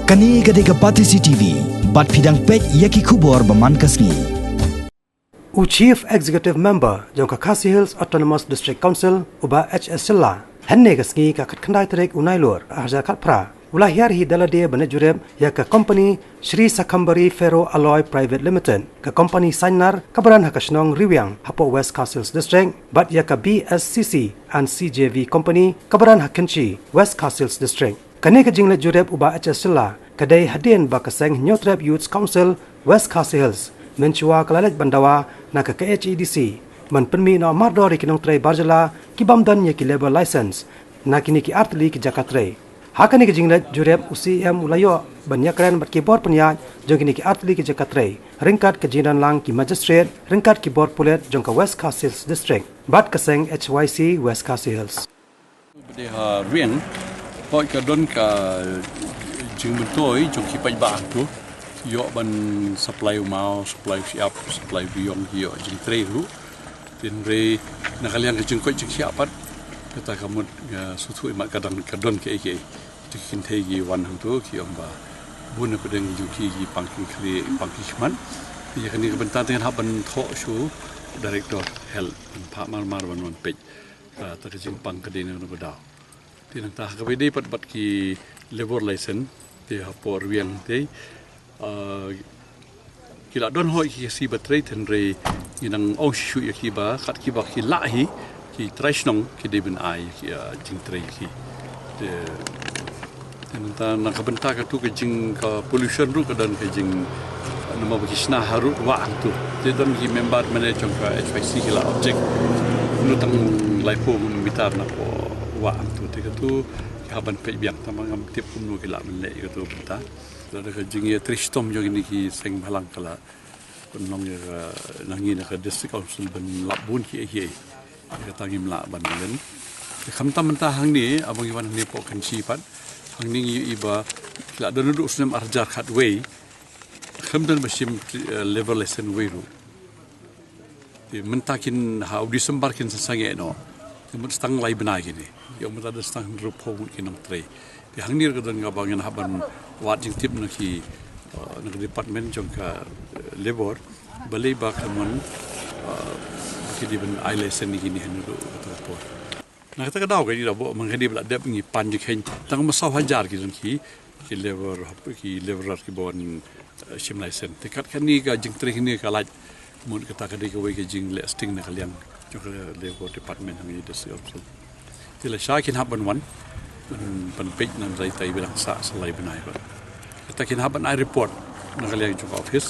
Kani gadega pati CCTV, bat fidang pek yaki kubor baman kasni. Chief Executive Member Jongka Khasi Hills Autonomous District Council uba HS Silla henne kasni ka khandai trek unailur arja khatpra ulah hiar hi dalade banajureb ya ka company Shri Sakhambari Ferro Alloy Private Limited ka company Sainar kabaran hakasnong Riwyang hapo West Khasi Hills District but ya ka BSCC and CJV company kabaran hakenchi West Khasi Hills District kane ka jingle jureb uba HS Silla kadai hadien ba kaseng Nyotreb Youth Council West Khasi Hills menchua kalalek bandawa na ka KHEDC man permi no mardori kinong tray barjala ki bamdan ye ki labor license na kini ki artli ki jakatre hakani ki jingle jureb UCM ulayo banyakran bat ki bor penya jong kini ki artli ki jakatre ringkat ke jinan lang ki magistrate ringkat ki bor pulet jong ka West Khasi Hills District bat kaseng HYC West Khasi Hills de ha rieng poi ka don ka jing mentoi jong ki pai ba tu yo ban supply mau supply siap supply biong yo jing treru tin re nakalian ke jing ko jing siap pat kata kamu sutu mak kadang kadon ke tikin tegi wan hang tu ki ba bun pe deng ju ki pangking kri pangkishman ya kan ni bentar dengan haban tho shu director health pa mar ban pej ta ke jing pang ke dine no badaw tin ta ka be pat bat ki labor license te ha por wiang te kila don hoi ki si batrai tenre inang ong shu ya ki ba khat ki ba ki la hi ki traishnong ki de ben ai ki jing trai ki de tenanta na ka benta ka tu ke jing ka pollution ru ka dan ke jing nama ba kisna haru wa tu de don ki member manager ka HYC ki la object nu tang lai po mitar na ko wa tu te ka tu ka ban pe biang tamang tip kum nu ki la men le ka tu benta ada kejengnya tristom yang ini ki seng halang kala penong ya nangi nak district council ben labun ki ai ka tangim la ban len kham tam mentah hang ni abang iwan ni pok kan si pat hang ni iba la don du usnem arjar khat way kham dan basim level lesson way ru di mentakin ha disembar kin sasange no kemun stang lai benai gini yang mentada stang rupo kin nam tre di hang ni ka dan ngabangin haban wat jing tip naki department jong ka labor balai ba kamun ki di ben ailesan ni gini hanu to por na kata ka daw ka di bo manghedi bla dep ngi panji khen tang ma saw hajar ki jong ki labor ki bon sim license tikat kan ni ka jing tri ni ka laj mun kata ka di ka we ka jing le sting na kalian jong ka labor department ngi des also tila shakin haban wan pan page nan rai tai bilang sa salai benai ba takin haban ai report nakaliang jong office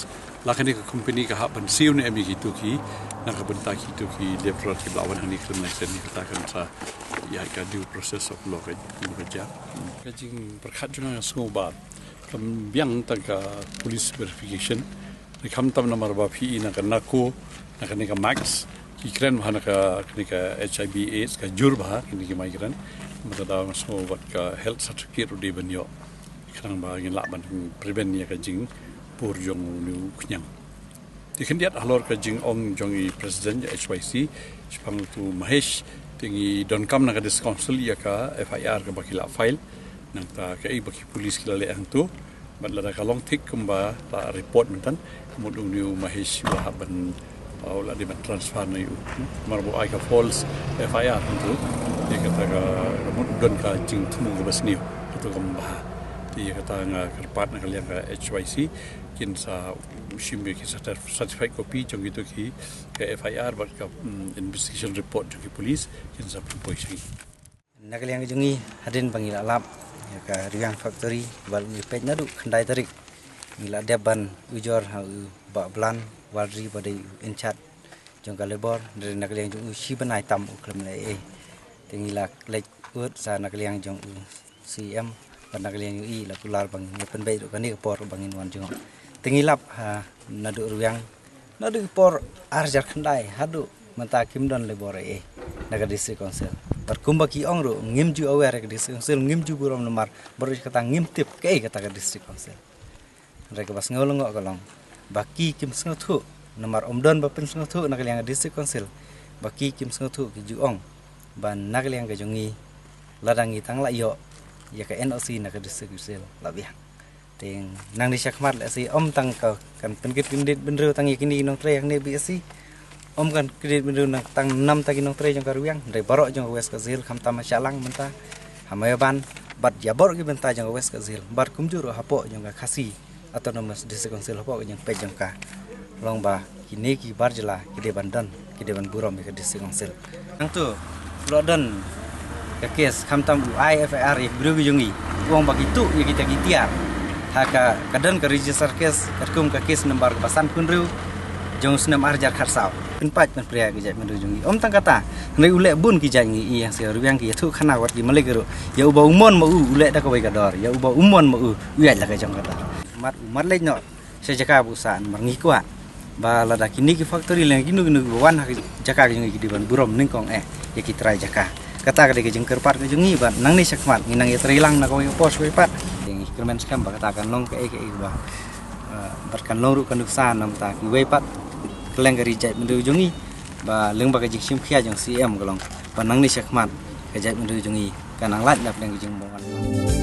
lakani ka company ka haban siu ne mi ki tu ki nakabenta ki tu ki labor ki blawan hani kriminal sen ni kata kan sa ya ka due process of law ka ja ka jing perkhat jong so ba kam biang ta ka police verification ni kham tam namar ba phi na ka nako nakani ka max ki kren hana ka ni ka HIV AIDS ka jurba ni ki migrant mata so wat ka health certificate di benyo kadang ba ngin la ban prevent ya ka jing pur jong nu knyang ti khendiat halor ka jing ong jong i president HYC chpang tu Mahesh tingi don kam na ka dis council ya ka FIR ka bakila file nang ta ka i baki police kila le ang tu ban la ka long tik kumba ta report mentan mudung nu Mahesh wa ban la di ban transfer na yu marbo ai ka false FIR tu dia kata ka don ka jing tumu ka basniu tu kamba dia kata nga kerpat na kalian ka HYC kin sa shimbe ki certified copy jong itu ki ka FIR bat ka investigation report jong ki police kin sa proposition na kalian jongi hadin bangila lap ya ka riang factory bal ni pej nadu khandai tarik ngila deban ujor ha ba blan wadri badai inchat jong ka labor dari na kalian jong si banai tam uklam le tingila lek ut sa na kalian jong CM pada kalian UI la pular bang ngepen bai do kani por bangin wan jong tingilap ha nadu ruang nadu por arjar khandai hadu menta kim don labor naga district council berkumba ki ong ro ngimju aware ka district council ngimju buram nomor baru kata ngimtip ke kata ka district council mereka bas ngolong kolong baki kim sngathu nomor omdon bapin sngathu na kalian district council baki kim sngathu ki juong ban nakaliang ka jongi ladangi tang la yo ya ka NOC na ka district council labiang Ting nang di syakmat le si om tang ka kan penkit kendit benru tang yakini nong tre yang ne bi si om kan kendit benru nang tang 6 tagi nong tre jong karuang dari barok jong wes kazil kham tam syalang menta hamayaban bat jabor gi benta jong wes kazil bat kumjur hapo jong ka khasi autonomous district council hapo jong pe jong ka long ba kini ki barjela kide bandan kide ban burom ke district council nang tu lodan ka kes kham tam IFR ek bru jongi uang bagi tu ya kita gitiar haka kadan ke register kes kerkum ke kes nomor kepasan kunru jong senam arjar kharsau penpat pen pria ke jat mendu jongi om tang kata ngai ulek bun ki jangi iya se ruang ki thu khana wat ki malek ro ya uba umon ma ulek da ka bai kador ya uba umon ma uyat la ka jong kata mat lek no se jaka busan marngi kwa ba lada kini ki factory leng kinu wan hak jaka jongi ki diban burom ningkong ya ki trai jaka kata ke jeng kerpat ke jengi ban nang ni sakmat nginang ya terilang na ko pos we pat ding ikremen skam ba kata kan long ke ba bat kan long ru kan duksa nam ta ki we pat keleng gari jait mendu jengi ba leng ba ke jing sim khia jeng CM kolong ban nang ni sakmat ke jait mendu jengi kan ang lat dap leng jeng bongan